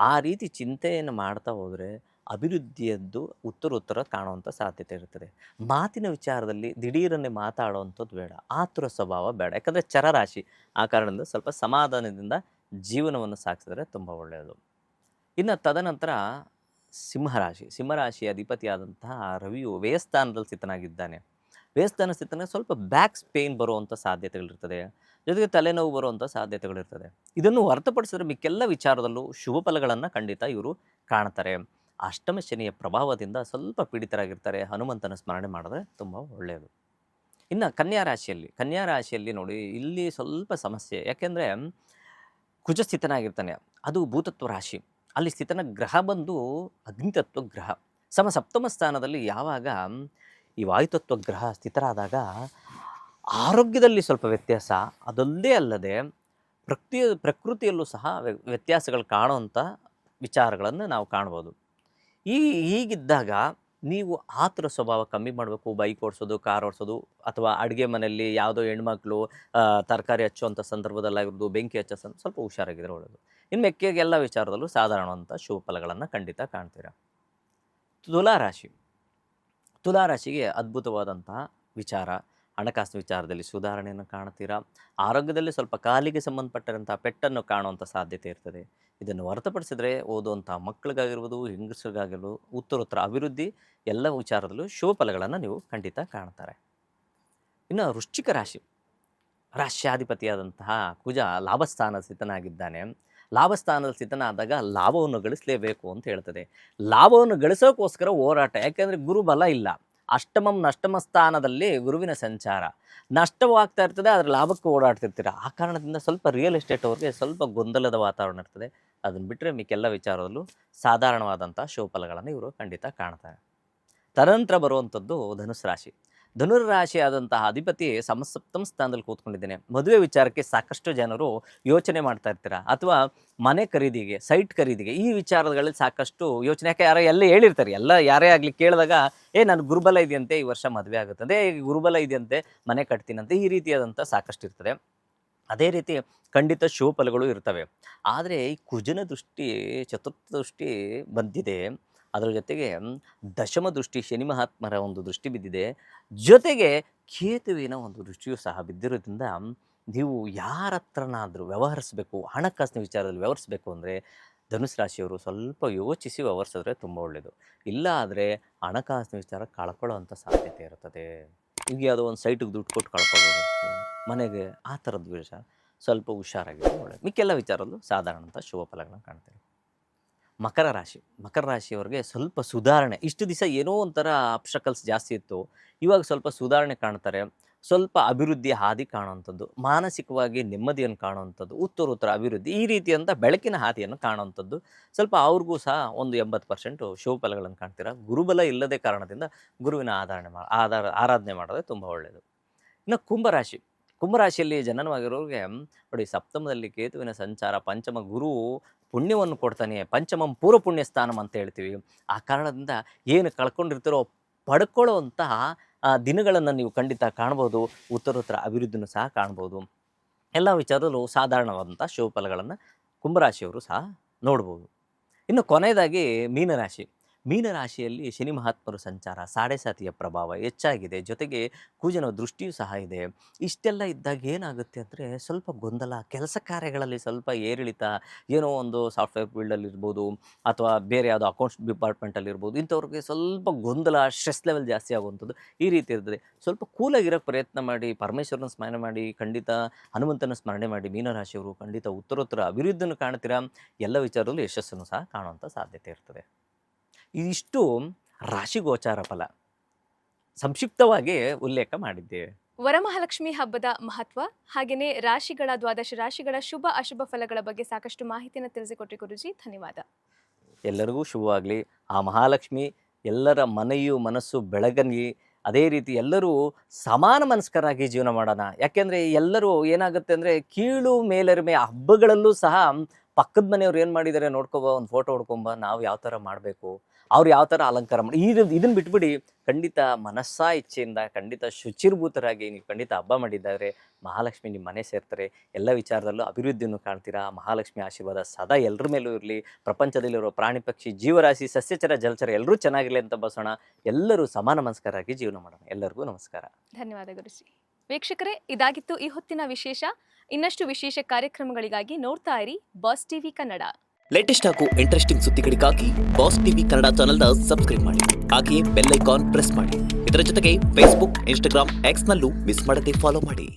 ಆ ರೀತಿ ಚಿಂತೆಯನ್ನು ಮಾಡ್ತಾ ಹೋದರೆ ಅಭಿವೃದ್ಧಿಯದ್ದು ಉತ್ತರ ಕಾಣುವಂಥ ಸಾಧ್ಯತೆ ಇರ್ತದೆ. ಮಾತಿನ ವಿಚಾರದಲ್ಲಿ ದಿಢೀರನ್ನೇ ಮಾತಾಡುವಂಥದ್ದು ಬೇಡ, ಆತುರ ಸ್ವಭಾವ ಬೇಡ. ಯಾಕಂದರೆ ಚರರಾಶಿ, ಆ ಕಾರಣದಿಂದ ಸ್ವಲ್ಪ ಸಮಾಧಾನದಿಂದ ಜೀವನವನ್ನು ಸಾಗಿಸಿದ್ರೆ ತುಂಬ ಒಳ್ಳೆಯದು. ಇನ್ನು ತದನಂತರ ಸಿಂಹರಾಶಿಯ ಅಧಿಪತಿಯಾದಂತಹ ರವಿಯು ವ್ಯಯಸ್ಥಾನದಲ್ಲಿ ಸ್ಥಿತನಾಗಿದ್ದಾನೆ. ವ್ಯಯಸ್ಥಾನ ಸ್ಥಿತನ ಸ್ವಲ್ಪ ಬ್ಯಾಕ್ ಪೇನ್ ಬರುವಂಥ ಸಾಧ್ಯತೆಗಳಿರ್ತದೆ, ಜೊತೆಗೆ ತಲೆನೋವು ಬರುವಂಥ ಸಾಧ್ಯತೆಗಳಿರ್ತದೆ. ಇದನ್ನು ಹೊರತುಪಡಿಸಿದ್ರೆ ಮಿಕ್ಕೆಲ್ಲ ವಿಚಾರದಲ್ಲೂ ಶುಭ ಫಲಗಳನ್ನು ಖಂಡಿತ ಇವರು ಕಾಣ್ತಾರೆ. ಅಷ್ಟಮ ಶನಿಯ ಪ್ರಭಾವದಿಂದ ಸ್ವಲ್ಪ ಪೀಡಿತರಾಗಿರ್ತಾರೆ. ಹನುಮಂತನ ಸ್ಮರಣೆ ಮಾಡಿದ್ರೆ ತುಂಬ ಒಳ್ಳೆಯದು. ಇನ್ನು ಕನ್ಯಾ ರಾಶಿಯಲ್ಲಿ ನೋಡಿ, ಇಲ್ಲಿ ಸ್ವಲ್ಪ ಸಮಸ್ಯೆ. ಯಾಕೆಂದರೆ ಕುಜ ಸ್ಥಿತನಾಗಿರ್ತಾನೆ, ಅದು ಭೂತತ್ವ ರಾಶಿ. ಅಲ್ಲಿ ಸ್ಥಿತನ ಗ್ರಹ ಬಂದು ಅಗ್ನಿತತ್ವ ಗ್ರಹ. ಸಪ್ತಮ ಸ್ಥಾನದಲ್ಲಿ ಯಾವಾಗ ಈ ವಾಯುತತ್ವ ಗ್ರಹ ಸ್ಥಿತರಾದಾಗ ಆರೋಗ್ಯದಲ್ಲಿ ಸ್ವಲ್ಪ ವ್ಯತ್ಯಾಸ, ಅದಲ್ಲದೇ ಅಲ್ಲದೆ ಪ್ರಕೃತಿಯಲ್ಲೂ ಸಹ ವ್ಯತ್ಯಾಸಗಳು ಕಾಣುವಂಥ ವಿಚಾರಗಳನ್ನು ನಾವು ಕಾಣ್ಬೋದು. ಹೀಗಿದ್ದಾಗ ನೀವು ಆತುರ ಸ್ವಭಾವ ಕಮ್ಮಿ ಮಾಡಬೇಕು. ಬೈಕ್ ಓಡಿಸೋದು, ಕಾರ್ ಓಡಿಸೋದು, ಅಥವಾ ಅಡುಗೆ ಮನೆಯಲ್ಲಿ ಯಾವುದೋ ಹೆಣ್ಮಕ್ಳು ತರಕಾರಿ ಹಚ್ಚುವಂಥ ಸಂದರ್ಭದಲ್ಲಾಗಿರ್ಬೋದು, ಬೆಂಕಿ ಹಚ್ಚೋ ಸ್ವಲ್ಪ ಹುಷಾರಾಗಿದ್ರೆ ಒಳ್ಳೆಯದು. ಇನ್ನು ಮೆಕ್ಕೆಗೆಲ್ಲ ವಿಚಾರದಲ್ಲೂ ಸಾಧಾರಣವಂಥ ಶುಭ ಫಲಗಳನ್ನು ಖಂಡಿತ ಕಾಣ್ತೀರ. ತುಲಾರಾಶಿಗೆ ಅದ್ಭುತವಾದಂತಹ ವಿಚಾರ, ಹಣಕಾಸಿನ ವಿಚಾರದಲ್ಲಿ ಸುಧಾರಣೆಯನ್ನು ಕಾಣ್ತೀರಾ. ಆರೋಗ್ಯದಲ್ಲಿ ಸ್ವಲ್ಪ ಕಾಲಿಗೆ ಸಂಬಂಧಪಟ್ಟಂಥ ಪೆಟ್ಟನ್ನು ಕಾಣುವಂಥ ಸಾಧ್ಯತೆ ಇರ್ತದೆ. ಇದನ್ನು ಹೊರತುಪಡಿಸಿದರೆ ಓದುವಂಥ ಮಕ್ಕಳಿಗಾಗಿರ್ಬೋದು, ಹೆಂಗಸರಿಗಾಗಿರ್ಬೋದು ಉತ್ತರ ಅಭಿವೃದ್ಧಿ ಎಲ್ಲ ವಿಚಾರದಲ್ಲೂ ಶುಭ ಫಲಗಳನ್ನು ನೀವು ಖಂಡಿತ ಕಾಣ್ತಾರೆ. ಇನ್ನು ವೃಶ್ಚಿಕ ರಾಶ್ಯಾಧಿಪತಿಯಾದಂತಹ ಕುಜ ಲಾಭಸ್ಥಾನ ಸ್ಥಿತನಾಗಿದ್ದಾನೆ. ಲಾಭಸ್ಥಾನದ ಸ್ಥಿತನಾದಾಗ ಲಾಭವನ್ನು ಗಳಿಸಲೇಬೇಕು ಅಂತ ಹೇಳ್ತದೆ. ಲಾಭವನ್ನು ಗಳಿಸೋಕ್ಕೋಸ್ಕರ ಹೋರಾಟ. ಯಾಕೆಂದರೆ ಗುರು ಬಲ ಇಲ್ಲ. ನಷ್ಟಮ ಸ್ಥಾನದಲ್ಲಿ ಗುರುವಿನ ಸಂಚಾರ, ನಷ್ಟವಾಗ್ತಾ ಇರ್ತದೆ, ಅದರ ಲಾಭಕ್ಕೆ ಓಡಾಡ್ತಿರ್ತೀರ. ಆ ಕಾರಣದಿಂದ ಸ್ವಲ್ಪ ರಿಯಲ್ ಎಸ್ಟೇಟ್ ಅವ್ರಿಗೆ ಸ್ವಲ್ಪ ಗೊಂದಲದ ವಾತಾವರಣ ಇರ್ತದೆ. ಅದನ್ನು ಬಿಟ್ಟರೆ ಮಿಕ್ಕೆಲ್ಲ ವಿಚಾರದಲ್ಲೂ ಸಾಧಾರಣವಾದಂಥ ಶುಭ ಫಲಗಳನ್ನು ಇವರು ಖಂಡಿತ ಕಾಣ್ತಾರೆ. ತದನಂತರ ಬರುವಂಥದ್ದು ಧನುರಾಶಿ ಆದಂತಹ ಅಧಿಪತಿ ಸಪ್ತಮ ಸ್ಥಾನದಲ್ಲಿ ಕೂತ್ಕೊಂಡಿದ್ದೇನೆ. ಮದುವೆ ವಿಚಾರಕ್ಕೆ ಸಾಕಷ್ಟು ಜನರು ಯೋಚನೆ ಮಾಡ್ತಾ ಇರ್ತೀರ, ಅಥವಾ ಮನೆ ಖರೀದಿಗೆ, ಸೈಟ್ ಖರೀದಿಗೆ, ಈ ವಿಚಾರಗಳಲ್ಲಿ ಸಾಕಷ್ಟು ಯೋಚನೆ. ಯಾಕೆ ಎಲ್ಲ ಹೇಳಿರ್ತಾರೆ, ಯಾರೇ ಆಗಲಿ ಕೇಳಿದಾಗ ನಾನು ಗುರುಬಲ ಇದೆಯಂತೆ ಈ ವರ್ಷ ಮದುವೆ ಆಗುತ್ತದೆ, ಗುರುಬಲ ಇದೆಯಂತೆ ಮನೆ ಕಟ್ತೀನಂತೆ, ಈ ರೀತಿಯಾದಂಥ ಸಾಕಷ್ಟು ಇರ್ತದೆ. ಅದೇ ರೀತಿ ಖಂಡಿತ ಶುಭ ಫಲಗಳು ಇರ್ತವೆ. ಆದರೆ ಈ ಕುಜನ ದೃಷ್ಟಿ, ಚತುರ್ಥ ದೃಷ್ಟಿ ಬಂದಿದೆ. ಅದರ ಜೊತೆಗೆ ದಶಮ ದೃಷ್ಟಿ, ಶನಿ ಮಹಾತ್ಮರ ಒಂದು ದೃಷ್ಟಿ ಬಿದ್ದಿದೆ. ಜೊತೆಗೆ ಕೇತುವಿನ ಒಂದು ದೃಷ್ಟಿಯೂ ಸಹ ಬಿದ್ದಿರೋದ್ರಿಂದ ನೀವು ಯಾರ ಹತ್ರನಾದರೂ ವ್ಯವಹರಿಸಬೇಕು, ಹಣಕಾಸಿನ ವಿಚಾರದಲ್ಲಿ ವ್ಯವಹರಿಸಬೇಕು ಅಂದರೆ ಧನುಸು ರಾಶಿಯವರು ಸ್ವಲ್ಪ ಯೋಚಿಸಿ ವ್ಯವಹರಿಸಿದ್ರೆ ತುಂಬ ಒಳ್ಳೆಯದು. ಇಲ್ಲ ಆದರೆ ಹಣಕಾಸಿನ ವಿಚಾರ ಕಳ್ಕೊಳ್ಳೋವಂಥ ಸಾಧ್ಯತೆ ಇರ್ತದೆ. ಈಗ ಯಾವುದೋ ಒಂದು ಸೈಟಿಗೆ ದುಡ್ಡು ಕೊಟ್ಟು ಕಳ್ಕೊಬೋದು, ಮನೆಗೆ, ಆ ಥರದ್ದು ವಿಚಾರ ಸ್ವಲ್ಪ ಹುಷಾರಾಗಿರೋದು ಒಳ್ಳೆಯದು. ಮಿಕ್ಕೆಲ್ಲ ವಿಚಾರದಲ್ಲೂ ಸಾಧಾರಣಂಥ ಶುಭ ಫಲಗಳನ್ನು ಕಾಣ್ತೇವೆ. ಮಕರ ರಾಶಿಯವರಿಗೆ ಸ್ವಲ್ಪ ಸುಧಾರಣೆ. ಇಷ್ಟು ದಿವಸ ಏನೋ ಒಂಥರ ಅಬ್ಸ್ಟಕಲ್ಸ್ ಜಾಸ್ತಿ ಇತ್ತು, ಇವಾಗ ಸ್ವಲ್ಪ ಸುಧಾರಣೆ ಕಾಣ್ತಾರೆ. ಸ್ವಲ್ಪ ಅಭಿವೃದ್ಧಿ ಹಾದಿ ಕಾಣುವಂಥದ್ದು, ಮಾನಸಿಕವಾಗಿ ನೆಮ್ಮದಿಯನ್ನು ಕಾಣುವಂಥದ್ದು, ಉತ್ತರೋತ್ತರ ಅಭಿವೃದ್ಧಿ ಈ ರೀತಿಯಂಥ ಬೆಳಕಿನ ಹಾದಿಯನ್ನು ಕಾಣುವಂಥದ್ದು. ಸ್ವಲ್ಪ ಅವ್ರಿಗೂ ಸಹ ಒಂದು 80% ಶುಭ ಫಲಗಳನ್ನು ಕಾಣ್ತೀರಾ. ಗುರುಬಲ ಇಲ್ಲದೆ ಕಾರಣದಿಂದ ಗುರುವಿನ ಆರಾಧನೆ ಮಾಡೋದೇ ತುಂಬ ಒಳ್ಳೆಯದು. ಇನ್ನು ಕುಂಭರಾಶಿ, ಕುಂಭರಾಶಿಯಲ್ಲಿ ಜನನವಾಗಿರೋರಿಗೆ ನೋಡಿ, ಸಪ್ತಮದಲ್ಲಿ ಕೇತುವಿನ ಸಂಚಾರ, ಪಂಚಮ ಗುರು ಪುಣ್ಯವನ್ನು ಕೊಡ್ತಾನೆ, ಪಂಚಮಂ ಪೂರ್ವ ಪುಣ್ಯ ಸ್ಥಾನಂ ಅಂತ ಹೇಳ್ತೀವಿ. ಆ ಕಾರಣದಿಂದ ಏನು ಕಳ್ಕೊಂಡಿರ್ತೀರೋ ಪಡ್ಕೊಳ್ಳುವಂತಹ ದಿನಗಳನ್ನು ನೀವು ಖಂಡಿತ ಕಾಣ್ಬೋದು. ಉತ್ತರೋತ್ತರ ಅಭಿವೃದ್ಧಿನೂ ಸಹ ಕಾಣ್ಬೋದು. ಎಲ್ಲ ವಿಚಾರದಲ್ಲೂ ಸಾಧಾರಣವಾದಂಥ ಶುಭ ಫಲಗಳನ್ನು ಕುಂಭರಾಶಿಯವರು ಸಹ ನೋಡ್ಬೋದು. ಇನ್ನು ಕೊನೆಯದಾಗಿ ಮೀನರಾಶಿ. ಮೀನರಾಶಿಯಲ್ಲಿ ಶನಿ ಮಹಾತ್ಮರು ಸಂಚಾರ, ಸಾಡೆ ಸಾತಿಯ ಪ್ರಭಾವ ಹೆಚ್ಚಾಗಿದೆ, ಜೊತೆಗೆ ಕುಜನ ದೃಷ್ಟಿಯೂ ಸಹ ಇದೆ. ಇಷ್ಟೆಲ್ಲ ಇದ್ದಾಗ ಏನಾಗುತ್ತೆ ಅಂದರೆ ಸ್ವಲ್ಪ ಗೊಂದಲ, ಕೆಲಸ ಕಾರ್ಯಗಳಲ್ಲಿ ಸ್ವಲ್ಪ ಏರಿಳಿತ, ಏನೋ ಒಂದು ಸಾಫ್ಟ್ವೇರ್ ಫೀಲ್ಡಲ್ಲಿರ್ಬೋದು ಅಥವಾ ಬೇರೆ ಯಾವುದೋ ಅಕೌಂಟ್ಸ್ ಡಿಪಾರ್ಟ್ಮೆಂಟಲ್ಲಿರ್ಬೋದು, ಇಂಥವ್ರಿಗೆ ಸ್ವಲ್ಪ ಗೊಂದಲ, ಸ್ಟ್ರೆಸ್ ಲೆವೆಲ್ ಜಾಸ್ತಿ ಆಗುವಂಥದ್ದು ಈ ರೀತಿ ಇರ್ತದೆ. ಸ್ವಲ್ಪ ಕೂಲಾಗಿರೋಕ್ಕೆ ಪ್ರಯತ್ನ ಮಾಡಿ, ಪರಮೇಶ್ವರನ ಸ್ಮರಣೆ ಮಾಡಿ, ಖಂಡಿತ ಹನುಮಂತನ ಸ್ಮರಣೆ ಮಾಡಿ, ಮೀನರಾಶಿಯವರು ಖಂಡಿತ ಉತ್ತರೋತ್ತರ ಅಭಿವೃದ್ಧಿಯನ್ನು ಕಾಣ್ತೀರಾ. ಎಲ್ಲ ವಿಚಾರದಲ್ಲೂ ಯಶಸ್ಸನ್ನು ಸಹ ಕಾಣುವಂಥ ಸಾಧ್ಯತೆ ಇರ್ತದೆ. ಇದಿಷ್ಟು ರಾಶಿಗೋಚಾರ ಫಲ ಸಂಕ್ಷಿಪ್ತವಾಗಿ ಉಲ್ಲೇಖ ಮಾಡಿದ್ದೇವೆ. ವರಮಹಾಲಕ್ಷ್ಮಿ ಹಬ್ಬದ ಮಹತ್ವ ಹಾಗೆಯೇ ರಾಶಿಗಳ 12 ರಾಶಿಗಳ ಶುಭ ಅಶುಭ ಫಲಗಳ ಬಗ್ಗೆ ಸಾಕಷ್ಟು ಮಾಹಿತಿಯನ್ನು ತಿಳಿಸಿಕೊಟ್ರಿ ಗುರುಜಿ. ಧನ್ಯವಾದ. ಎಲ್ಲರಿಗೂ ಶುಭವಾಗಲಿ. ಆ ಮಹಾಲಕ್ಷ್ಮಿ ಎಲ್ಲರ ಮನೆಯು ಮನಸ್ಸು ಬೆಳಗಲಿ. ಅದೇ ರೀತಿ ಎಲ್ಲರೂ ಸಮಾನ ಮನಸ್ಕರಾಗಿ ಜೀವನ ಮಾಡೋಣ. ಯಾಕೆಂದರೆ ಎಲ್ಲರೂ ಏನಾಗುತ್ತೆ ಅಂದರೆ ಕೀಳು ಮೇಲರಿಮೆ ಹಬ್ಬಗಳಲ್ಲೂ ಸಹ ಪಕ್ಕದ ಮನೆಯವ್ರು ಏನು ಮಾಡಿದ್ದಾರೆ ನೋಡ್ಕೊಬ, ಒಂದು ಫೋಟೋ ಹೊಡ್ಕೊಂಬ, ನಾವು ಯಾವ ಥರ ಮಾಡಬೇಕು, ಅವ್ರು ಯಾವ ಥರ ಅಲಂಕಾರ ಮಾಡಿ, ಇದನ್ನು ಬಿಟ್ಬಿಡಿ. ಖಂಡಿತ ಮನಸ್ಸಾ ಇಚ್ಛೆಯಿಂದ ಖಂಡಿತ ಶುಚಿರ್ಭೂತರಾಗಿ ನೀವು ಖಂಡಿತ ಹಬ್ಬ ಮಾಡಿದ್ದಾರೆ. ಮಹಾಲಕ್ಷ್ಮಿ ನಿಮ್ಮ ಮನೆ ಸೇರ್ತಾರೆ. ಎಲ್ಲ ವಿಚಾರದಲ್ಲೂ ಅಭಿವೃದ್ಧಿಯನ್ನು ಕಾಣ್ತೀರಾ. ಮಹಾಲಕ್ಷ್ಮಿ ಆಶೀರ್ವಾದ ಸದಾ ಎಲ್ಲರ ಮೇಲೂ ಇರಲಿ. ಪ್ರಪಂಚದಲ್ಲಿರೋ ಪ್ರಾಣಿ ಪಕ್ಷಿ ಜೀವರಾಶಿ ಸಸ್ಯಚರ ಜಲಚರ ಎಲ್ಲರೂ ಚೆನ್ನಾಗಿರಲಿ ಅಂತ ಬಸೋಣ. ಎಲ್ಲರೂ ಸಮಾನ ಮನಸ್ಕರಾಗಿ ಜೀವನ ಮಾಡೋಣ. ಎಲ್ಲರಿಗೂ ನಮಸ್ಕಾರ. ಧನ್ಯವಾದ ಗುರುಜಿ. ವೀಕ್ಷಕರೇ, ಇದಾಗಿತ್ತು ಈ ಹೊತ್ತಿನ ವಿಶೇಷ. ಇನ್ನಷ್ಟು ವಿಶೇಷ ಕಾರ್ಯಕ್ರಮಗಳಿಗಾಗಿ ನೋಡ್ತಾ ಇರಿ ಬಾಸ್ ಟಿವಿ ಕನ್ನಡ. ಲೇಟೆಸ್ಟ್ ಹಾಗೂ ಇಂಟ್ರೆಸ್ಟಿಂಗ್ ಸುದ್ದಿಗಳಿಗಾಗಿ ಬಾಸ್ ಟಿವಿ ಕನ್ನಡ ಚಾನೆಲ್ನ ಸಬ್ಸ್ಕ್ರೈಬ್ ಮಾಡಿ. ಹಾಗೆಯೇ ಬೆಲ್ ಐಕಾನ್ ಪ್ರೆಸ್ ಮಾಡಿ. ಇದರ ಜೊತೆಗೆ ಫೇಸ್ಬುಕ್, ಇನ್ಸ್ಟಾಗ್ರಾಮ್, ಎಕ್ಸ್ನಲ್ಲೂ ಮಿಸ್ ಮಾಡದೆ ಫಾಲೋ ಮಾಡಿ.